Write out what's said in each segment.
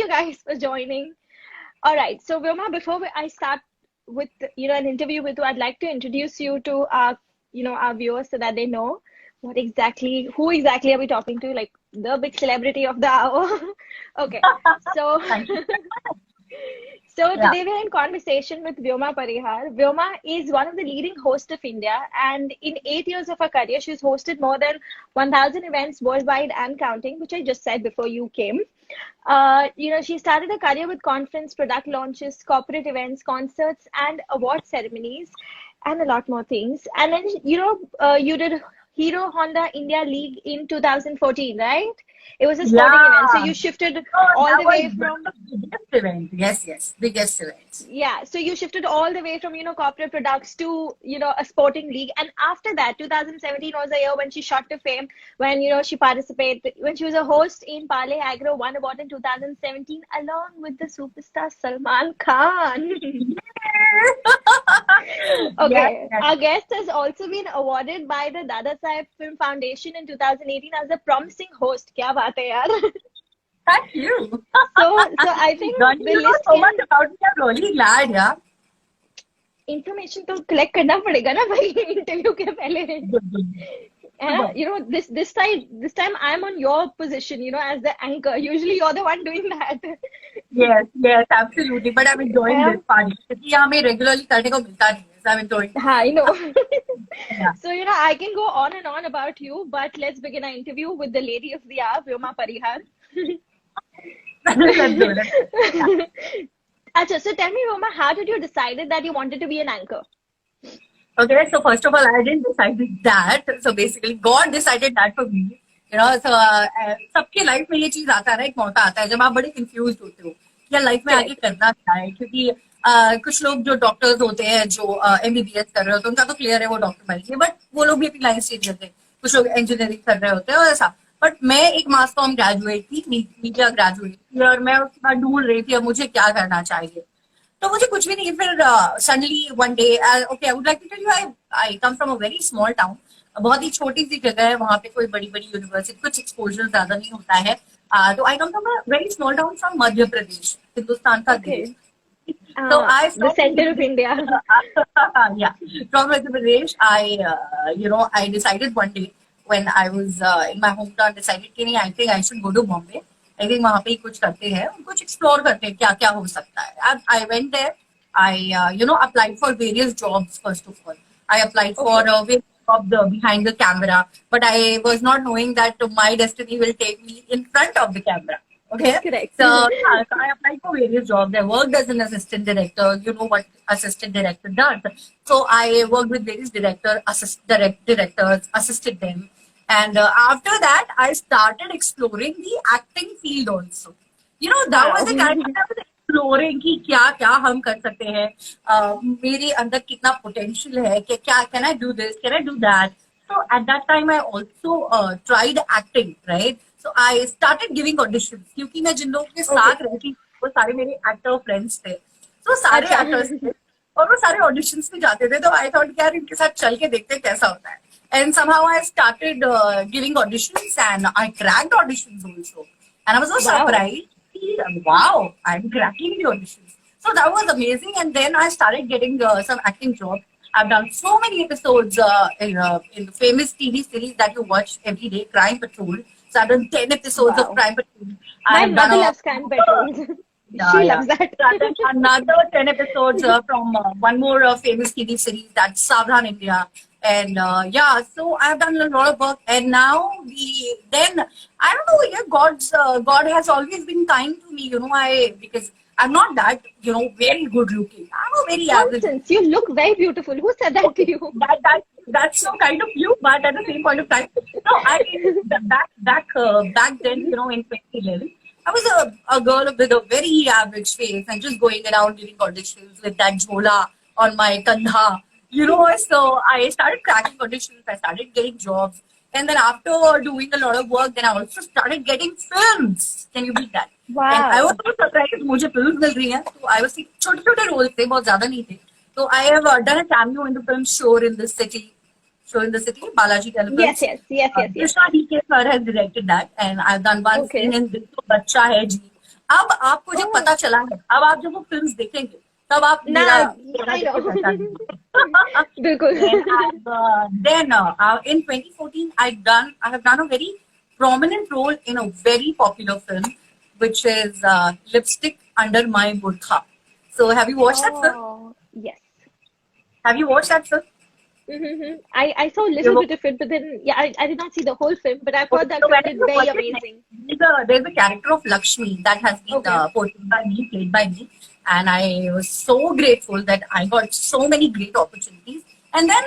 you guys for joining. All right. So, Vilma, before I start with an interview with you, I'd like to introduce you to our viewers so that they know who exactly are we talking to, like the big celebrity of the hour. Okay. So, Thank you. so Yeah. today we're in conversation with Vyoma Parihar. Vyoma is one of the leading hosts of India, and in 8 years of her career, she's hosted more than 1,000 events worldwide and counting, which I just said before you came. She started her career with conference, product launches, corporate events, concerts, and award ceremonies, and a lot more things. And then, you did Hero Honda India League in 2014, right? It was a sporting event. So Yeah. you shifted So all that the was way one from of the biggest event. Yes, biggest event. yeah, so you shifted all the way from, corporate products to, a sporting league. And after that, 2017 was a year when she shot to fame, when, when she was a host in Pale Agro, won award in 2017, along with the superstar Salman Khan. Yes, Okay, yes. our guest has also been awarded by the Dada Saheb Film Foundation in 2018 as a promising host. Kya baat hai yaar? Thank you. So I think Don't the you know list so much can about me? I'm really glad, yeah. information तो collect करना पड़ेगा ना भाई interview के पहले Good, good. है ना this time I'm on your position as the anchor. Usually you're the one doing that. Yes, absolutely. But I'm enjoying this um, party. क्योंकि यहाँ हमें regularly करने को मिलता नहीं है. So I'm enjoying this. I know. Yeah. So I can go on and on about you, but let's begin our interview with the lady of the hour, Vyoma Parihar. Let's do it. Yeah. Acha, so tell me, Vyoma, how did you decide that you wanted to be an anchor? Okay, so first of all, I didn't decide that. So basically, God decided that for me. So सबके life में ये चीज आता है ना, एक मौका आता है जब आप बड़े कंफ्यूज होते हो कि यार लाइफ में आगे Correct. करना क्या है, क्योंकि कुछ लोग जो डॉक्टर्स होते हैं, जो एमबीबीएस कर रहे होते हैं, उनका तो क्लियर है वो डॉक्टर बनेंगे, बट वो लोग भी अपनी लाइफ चेंज करते हैं. कुछ लोग इंजीनियरिंग कर रहे होते हैं और ऐसा. बट मैं एक मास कॉम ग्रेजुएट थी, मीडिया ग्रेजुएट थी, और मैं उसके बाद ढूंढ रही थी अब मुझे क्या करना चाहिए. तो मुझे कुछ भी नहीं. फिर suddenly one day, okay, I would like to tell you, I come from a very small town. बहुत ही छोटी सी जगह है, वहां पे कोई बड़ी बड़ी यूनिवर्सिटी, कुछ एक्सपोजर ज्यादा नहीं होता है. तो I come from a very small town from Madhya Pradesh, Hindustan का देश. Okay. So I The from center of India. yeah, from Madhya Pradesh. I decided one day when I was in my hometown, decided कि नहीं, I think I should go to Bombay. I think वहाँ पे ही कुछ करते हैं, कुछ explore करते हैं क्या क्या हो सकता है. I went there. I applied for various jobs first of all. I applied for Okay. various jobs behind the camera, but I was not knowing that my destiny will take me in front of the camera. Okay, Correct. so I applied for various jobs. I worked as an assistant director. You know what assistant director does. So I worked with various directors, assisted them. And after that, I started exploring the acting field also. That was the kind of I was exploring कि क्या क्या हम कर सकते हैं, मेरे अंदर कितना potential है, कि क्या can I do this, can I do that. So at that time, I also tried acting, right? So I started giving auditions, क्योंकि मैं जिन लोगों के साथ रहती वो सारे मेरे actor friends थे. So सारे अच्छा. actors थे और वो सारे auditions में जाते थे. तो I thought कि यार इनके साथ चल के देखते हैं कैसा होता है. And somehow I started giving auditions, and I cracked auditions also. And I was so Wow. surprised. Wow, I'm cracking the auditions. So that was amazing. And then I started getting some acting jobs. I've done so many episodes in the famous TV series that you watch every day, Crime Patrol. So I've done 10 episodes of Wow. Crime Patrol. My I've done mother loves Crime Patrol. She loves that. So I've done another 10 episodes from one more famous TV series, that's Savdhan India. And so I've done a lot of work. And now then I don't know, yeah, God has always been kind to me, because I'm not that, very good looking. I'm a very average. Nonsense. You look very beautiful. Who said that to you? That's so kind of you, but at the same point of time, back then, in 2011, I was a girl with a very average face and just going around giving auditions with that jhola on my kandha. So I started cracking auditions, I started getting jobs. And then after doing a lot of work, then I also started getting films. Can you beat that? Wow. And I was so surprised मुझे films मिल रही हैं. So I was seeing छोटे-छोटे roles थे, बहुत ज़्यादा नहीं थे. So I have done a cameo in the film Show in the City, Balaji Telefilms. Yes. Krishna DK sir has directed that, and I've done one scene in This To Bacha Hai Ji. अब आपको जब पता Oh, चला है, अब आप जब वो फिल्म्स देखेंगे, तब आप मेरा now चेहरा I देख के know. पहचानेंगे. बिल्कुल. Then in 2014, I have done a very prominent role in a very popular film, which is Lipstick Under My Burqa. So have you watched that film? Oh, yes. Have you watched that film? I saw a little bit of it, but then yeah, I did not see the whole film, but I've heard Okay, that so film whenever did you very watch it, amazing. there's a character of Lakshmi that has been Okay. portrayed by me, played by me, and I was so grateful that I got so many great opportunities. And then,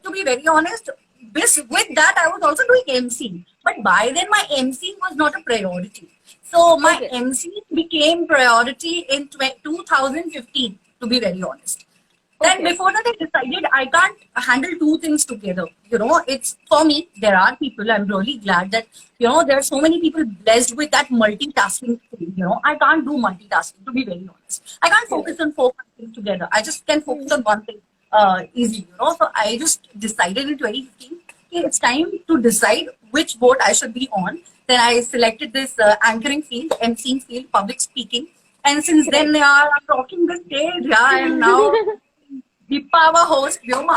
to be very honest, with that I was also doing MC, but by then my MC was not a priority. So my Okay. MC became priority in 2015. To be very honest. Then Okay. before that, I decided I can't handle two things together. It's for me, there are people, I'm really glad that, there are so many people blessed with that multitasking thing. I can't do multitasking, to be very honest. I can't focus Correct. on four things together. I just can focus on one thing easily. So I just decided in 2015, okay, it's time to decide which boat I should be on. Then I selected this anchoring field, emceeing field, public speaking. And since then, Correct. yeah, I'm rocking the stage. Yeah, I am now the power host, Vyoma,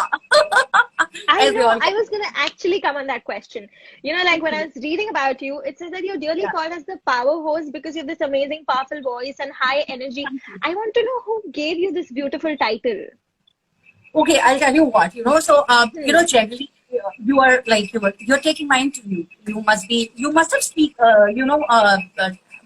I as they know. all I call was gonna actually come on that question. Like when I was reading about you, it says that you're really Yeah. called as the power host because you have this amazing, powerful voice and high energy. I want to know who gave you this beautiful title. Okay, I'll tell you what. Hmm. Generally, you are like you're taking my interview. You must have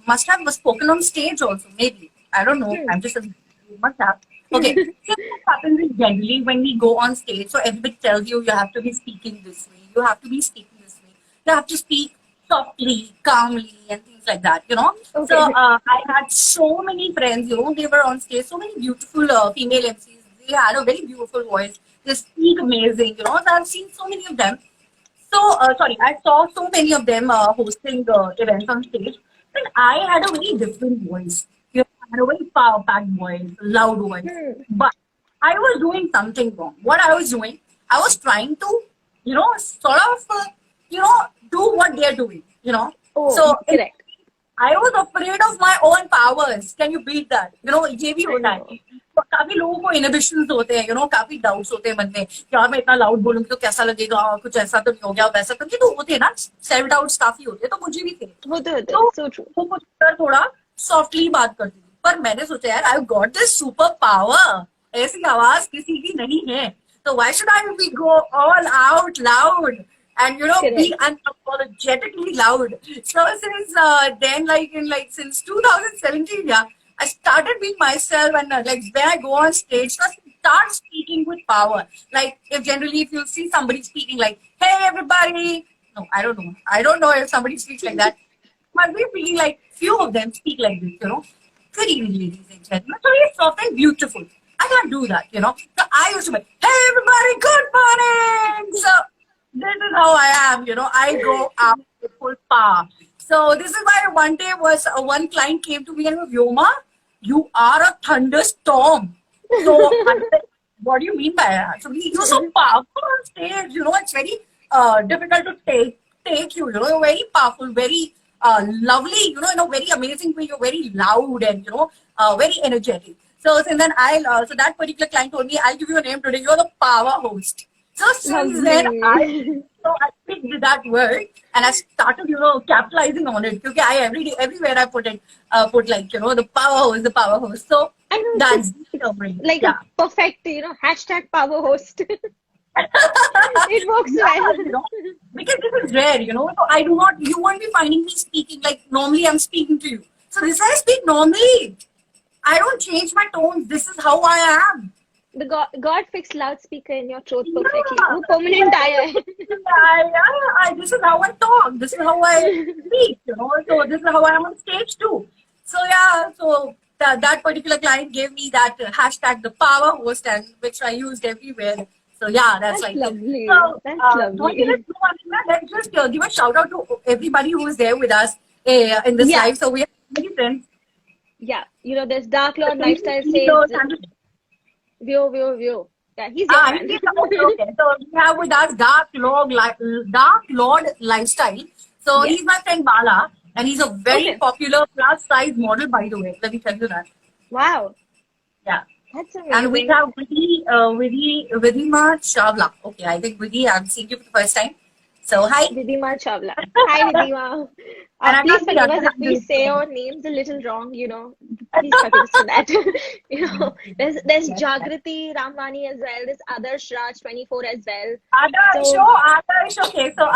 must have spoken on stage also. Maybe I don't know. Hmm. I'm just you must have. Okay, so what happens is generally when we go on stage, so everybody tells you have to be speaking this way. You have to be speaking this way. You have to speak softly, calmly, and things like that. So Okay. I had so many friends. They were on stage. So many beautiful female MCs. They had a very beautiful voice. They speak amazing. So I've seen so many of them. So, sorry, I saw so many of them hosting events on stage. And I had a very different voice. I had a very power-packed voice, loud voice. Hmm. But I was doing something wrong. What I was doing, I was trying to, sort of, do what they're doing. Oh, So correct. I was afraid of my own powers. Can you beat that? ये भी I होता है. know. तो काफी लोगों को inhibitions होते हैं, काफी डाउट्स होते हैं मन में कि यार मैं इतना लाउड बोलूंगी तो कैसा लगेगा, कुछ ऐसा तो नहीं हो गया, वैसा तो नहीं, तो होते हैं ना, सेल्फ डाउट्स काफी होते हैं, तो मुझे भी थे. होते तो so true. वो मुझे थोड़ा सॉफ्टली बात करती थी, पर मैंने सोचा यार I got this super power, ऐसी आवाज किसी की नहीं है, तो why should I be go all out loud and be Correct. unapologetically loud. So since then, since 2017, yeah, I started being myself, and like when I go on stage, so I start speaking with power. Like if you see somebody speaking like, "Hey everybody," no, I don't know if somebody speaks like that. But we feeling like few of them speak like this. Good evening, ladies and gentlemen. So it's soft and beautiful. I can't do that. So I used to be, "Hey everybody, good morning." So this is how I am. I go out with full power. So this is why one day was one client came to me and said, Vyoma, you are a thunderstorm. So I said, what do you mean by that? So you're so powerful on stage. It's very difficult to take you. You're very powerful, very lovely. In a very amazing way. You're very loud and very energetic. So since then, so that particular client told me, I'll give you a name today. You're the power host. So since then, Lovely. I picked that word and I started, capitalizing on it. Because everywhere I put it, put like, the power host. So I know that's it's the it's summary. like a Yeah. perfect, hashtag power host. It works Yeah, well. because this is rare. So you won't be finding me speaking like normally I'm speaking to you. So this I speak normally. I don't change my tones. This is how I am. The God fixed loudspeaker in your throat perfectly. Yeah, वो permanent आया है. this is how I talk. This is how I speak. So this is how I am on stage too. So yeah, so that particular client gave me that hashtag the power host, and which I used everywhere. So yeah, that's That's like it. lovely. So That's don't you lovely. know, Amina, let's just give a shout out to everybody who is there with us in this Yeah, live. So we have many friends. yeah. There's Dark The Lord Lifestyle says, CEOs and View. Yeah, he's your man. okay. So we have with us Dark Lord Lifestyle. So Yes. he's my friend Bala, And he's a very Okay. popular plus size model, by the way. Let me tell you that. Wow. Yeah. That's And we amazing. have Vidhima Chawla. Okay, I think Vidhi, I've seen you for the first time. So hi. Vidima Chawla. Hi, Vidima. And I Please can't see forgive us other if we handles. say our names a little wrong, Please forgive us for that. There's Yes, yes. Jagrati Ramani as well. There's Adarsh Raj 24 as well. Adarsh, So, oh, Adarsh, okay. So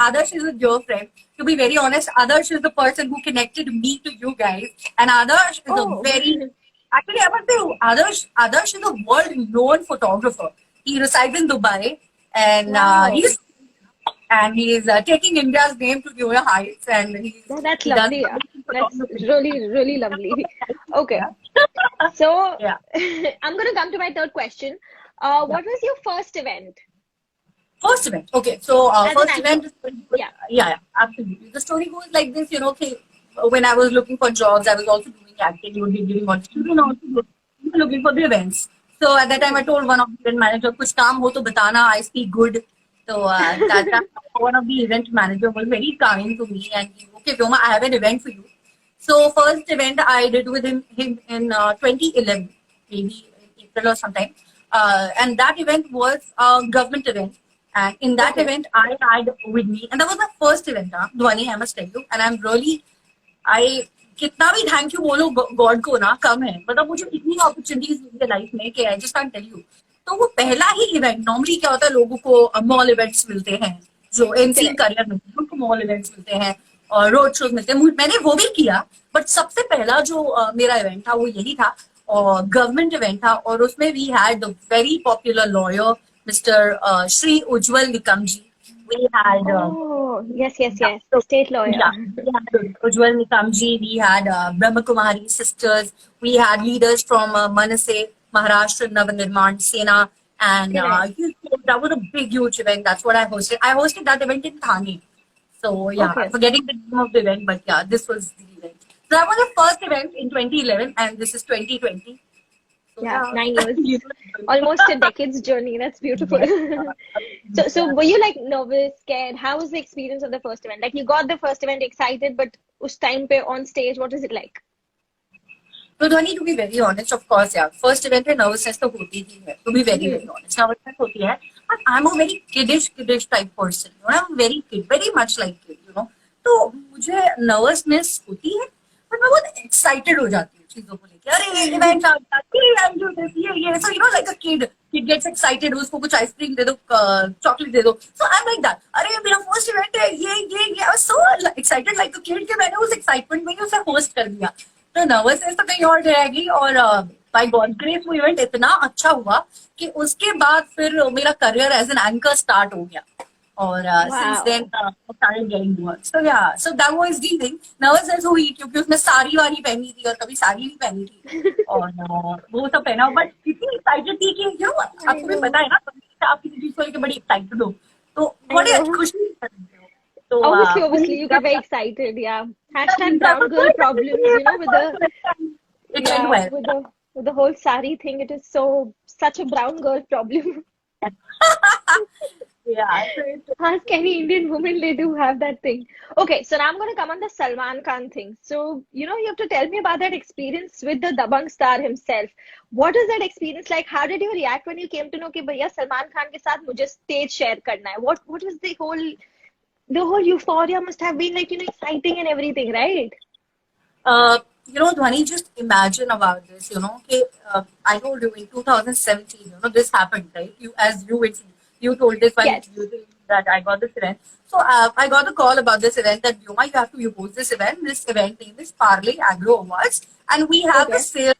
Adarsh is a dear friend. To be very honest, Adarsh is the person who connected me to you guys. And Adarsh is a oh, very, actually, I must say, Adarsh is a world-known photographer. He resides in Dubai, and wow. he is taking India's name to newer heights, and That's he does lovely. Yeah. amazing That's photography. really, really lovely. Okay. Yeah, So, yeah. I'm going to come to my third question. Yeah. What was your first event First event. Okay, so as an first anchor? event, Yeah. yeah, absolutely. The story goes like this, okay, when I was looking for jobs, I was also doing acting, you would be giving auditions, and also looking for the events. So at that time, I Hmm. told one of the event manager, "Kuch kaam ho to batana, I speak good." So that one of the event manager was very kind to me, and okay, Vyoma, I have an event for you. So first event I did with him in 2011, maybe in April or sometime. And that event was a government event. And in that Okay. event, I had with me, and that was my first event, Dhwani, I must tell you. And I'm really, I कितना भी thank you बोलो God को ना कम है मतलब मुझे इतनी opportunities मिली है लाइफ में कि I just can't tell you तो वो पहला ही इवेंट नॉर्मली क्या होता है लोगों को मॉल इवेंट्स मिलते हैं जो एमसी Correct. करियर मिलते हैं उनको मॉल इवेंट्स मिलते हैं और रोड शोज मिलते हैं मैंने वो भी किया बट सबसे पहला जो मेरा इवेंट था वो यही था और गवर्नमेंट इवेंट था और उसमें we had the very popular lawyer mister Shri Ujjwal Nikam ji we had Oh, yes, yes, yeah. yes. The So, state lawyer. yeah, we had Ujjwal Nikamji, we had Brahma Kumari sisters, we had leaders from Manase, Maharashtra, Navanirman, Sena, and Correct. that was a big, huge event. That's what I hosted. I hosted that event in Thane. So, yeah, I'm Okay. forgetting the name of the event, but yeah, this was the event. So, that was the first event in 2011, and this is 2020. So, Yeah, yeah, 9 years. you know, Almost a decade's journey. That's beautiful. yes, So yeah. were you like nervous, scared? How was the experience of the first event? Like you got the first event excited, but us time pe on stage, what is it like? तो धोनी to be very honest of course यार first event में nervousness तो होती ही है to be very very Hmm. Honest nervousness होती है but I am a very kiddish type person you know I am very kid very much like kid you know तो मुझे नर्वसनेस होती है बट मैं बहुत एक्साइटेड हो जाती हूँ चीजों को लेकर अरे इवेंट आ गया ये so you know like a kid gets excited उसको कुछ आइसक्रीम दे दो चॉकलेट दे दो so I am like that अरे मेरा फर्स्ट इवेंट है ये I was so excited like a kid कि मैंने उस एक्साइटमेंट में ही उसे होस्ट कर दिया तो नर्वसनेस तो कहीं और जाएगी और बाय गॉड ग्रेस वो इवेंट इतना अच्छा हुआ कि उसके बाद फिर मेरा career as an anchor start हो गया और since then Wow. started getting work so yeah so that was the thing nervousness हुई क्योंकि उसमें साड़ी वारी पहनी थी और कभी साड़ी नहीं पहनी थी और वो सब पहना बट इतनी एक्साइटेड थी कि यू नो I आपको भी पता know. है ना आप किसी चीज को लेकर बड़ी एक्साइटेड हो तो I बड़ी know. खुशी करते हो तो Obviously, you get very excited. Yeah. Hashtag brown girl problems, it went well. with the whole sari thing. It is such a brown girl problem. Yeah. So Ask any Indian woman, they do have that thing. Okay, so now I'm going to come on the Salman Khan thing. So, you have to tell me about that experience with the Dabang star himself. What is that experience like? How did you react when you came to know कि भैया Salman Khan के साथ मुझे stage share करना है? What was the whole euphoria must have been like, exciting and everything, right? Dhwani, just imagine about this, okay, I told you in 2017, this happened, right? You told this one Yes. interview that I got this event. So I got a call about this event that, you have to host this event. This event name is Parley Agro Awards, and we have the Okay. sale.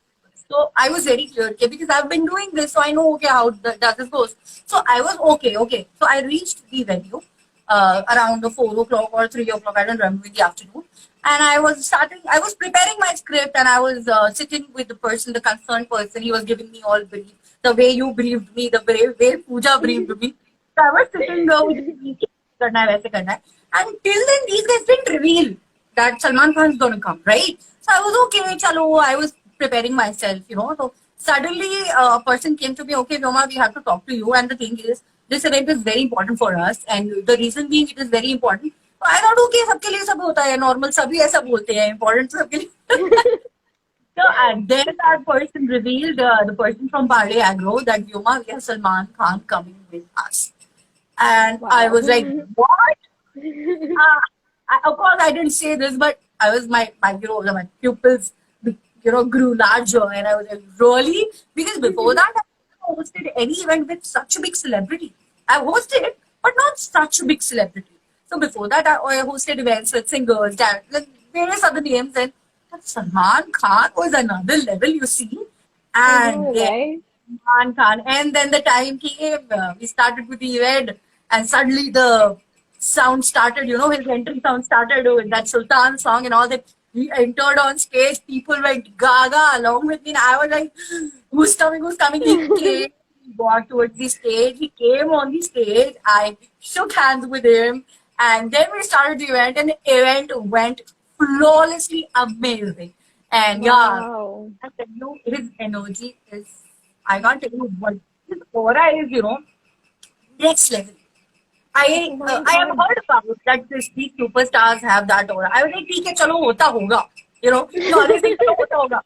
So I was very clear, okay, because I've been doing this, so I know, okay, how does this goes. So I was okay. So I reached the venue around 4 o'clock or 3 o'clock, I don't remember, in the afternoon. And I was preparing my script and I was sitting with the person, the concerned person. He was giving me all brief, the way you briefed me, the way Pooja briefed me. So I was sitting there with the karna hai, वैसे करना है. And till then, these guys didn't reveal that Salman Khan is going to come, right? So I was okay, chalo, I was preparing myself, So suddenly a person came to me, okay, Vyoma, we have to talk to you. And the thing is, this event is very important for us. And the reason being, it is very important I thought, okay, सबके लिए सब होता है, normal सभी ऐसा बोलते हैं, important सबके लिए. So, and then that person revealed, the person from Bali Agro, that Yuma, we have Salman Khan coming with us. And I Wow. was like, what? Of course, I didn't say this, but I was my pupils, grew larger, and I was like, really? Because before that, I never hosted any event with such a big celebrity. I hosted, but not such a big celebrity. So before that, I hosted events with singers, like various other names, and but Salman Khan was another level, you see. I And know, then right? Salman Khan, and then the time came, we started with the event, and suddenly the sound started, his entry sound started with that Sultan song and all that. He entered on stage, people went gaga along with me, and I was like, who's coming, who's coming? He came, he walked towards the stage, he came on the stage, I shook hands with him, and then we started the event, and the event went flawlessly amazing. And yeah, Wow. I tell you, his energy is, I can't tell you what his aura is, next level. Oh I my have God. heard about that these superstars have that aura. I was like, ठीक है चलो होता होगा, तो अरिजीत सिंह चलो होता होगा.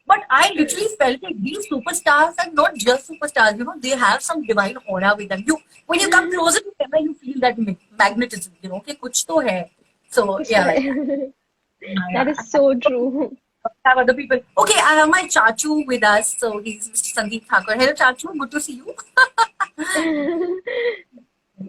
But I literally felt like these superstars are not just superstars, they have some divine aura with them. When you come closer to them, you feel that magnetism, कि कुछ तो है. So कुछ तो yeah, like that. है. That Yeah. is so true. Have other people. Okay, I have my Chachu with us. So he's Mr. Sandeep Thakur. Hello, Chachu. Good to see you.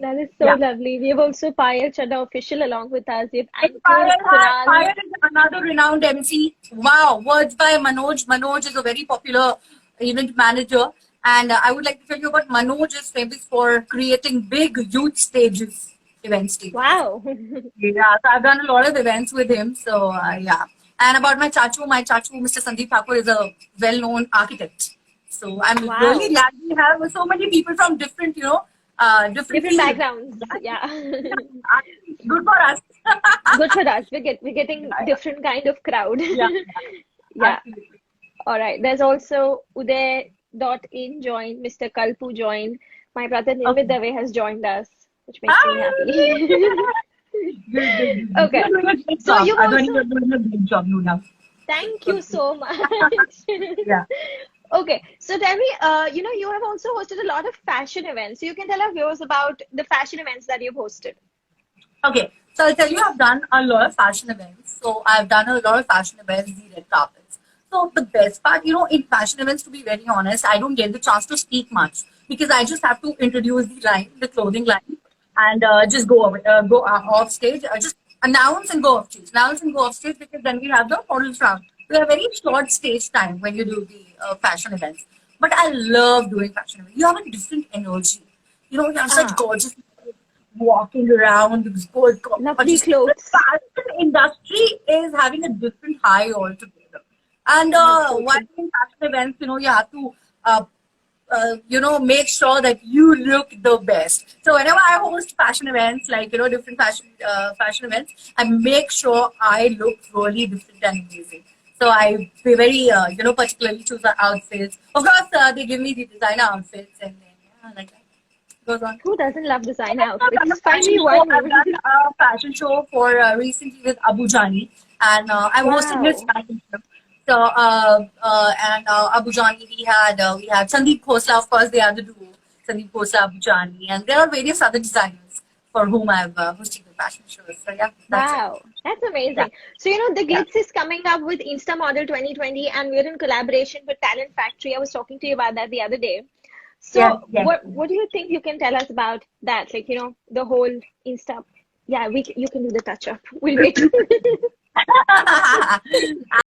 That is so Yeah. lovely. We have also Payal Chadha official along with us. We have anchor Inspired her. Kunal. Inspired is another renowned MC. Wow. Words by Manoj. Manoj is a very popular event manager. And I would like to tell you about Manoj is famous for creating big youth stages, event stages. Wow. Yeah, so I've done a lot of events with him. So yeah. And about my Chachu, Mr. Sandeep Thakur is a well-known architect. So I'm really Wow. glad we have so many people from different, different Different fields. backgrounds. Yeah. Yeah, actually, good for us. Good for us. We're getting Yeah, different kind of crowd. yeah, Yeah. absolutely. All right. There's also Uday.in joined, Mr. Kalpu joined. My brother Nimit Okay. Dave has joined us, which makes me Hi. happy. Good, good, good, good. Okay. You're doing a great So job. you've Advani, also you're doing a great job, Luna. thank you Good, good. so much. Yeah. Okay. So tell me, you have also hosted a lot of fashion events. So you can tell our viewers about the fashion events that you've hosted. Okay, so I'll tell you, I've done a lot of fashion events. So I've done a lot of fashion events, the red carpets. So the best part, in fashion events, to be very honest, I don't get the chance to speak much because I just have to introduce the line, the clothing line, and just go off stage, just announce and go off stage, announce and go off stage because then we have the models round. We have very short stage time when you do the fashion events. But I love doing fashion events. You have a different energy. You have such Ah, gorgeous walking around with gold lovely gorgeous. The clothes. fashion industry is having a different high altogether. And That's so while true. in fashion events, you have to make sure that you look the best. So whenever I host fashion events, like different fashion events, I make sure I look really different and amazing. So I very particularly choose the outfits. Of course, they give me the designer outfits, and then like that goes on. Who doesn't love designer I've done a outfits? Find fashion me show. I've one. done a fashion show for recently with Abu Jani, and I'm hosting his Wow. fashion show. So Abu Jani, we had Sandeep Khosla, of course, they are the duo, Sandeep Khosla, Abu Jani, and there are various other designers for whom I've hosted the fashion shows. So yeah, that's it. Wow. That's Yeah, amazing. So, the yeah, Glitz is coming up with Insta Model 2020 and we're in collaboration with Talent Factory. I was talking to you about that the other day. yes, So, yes. what do you think you can tell us about that? Like, the whole Insta. Yeah, you can do the touch up. We'll wait.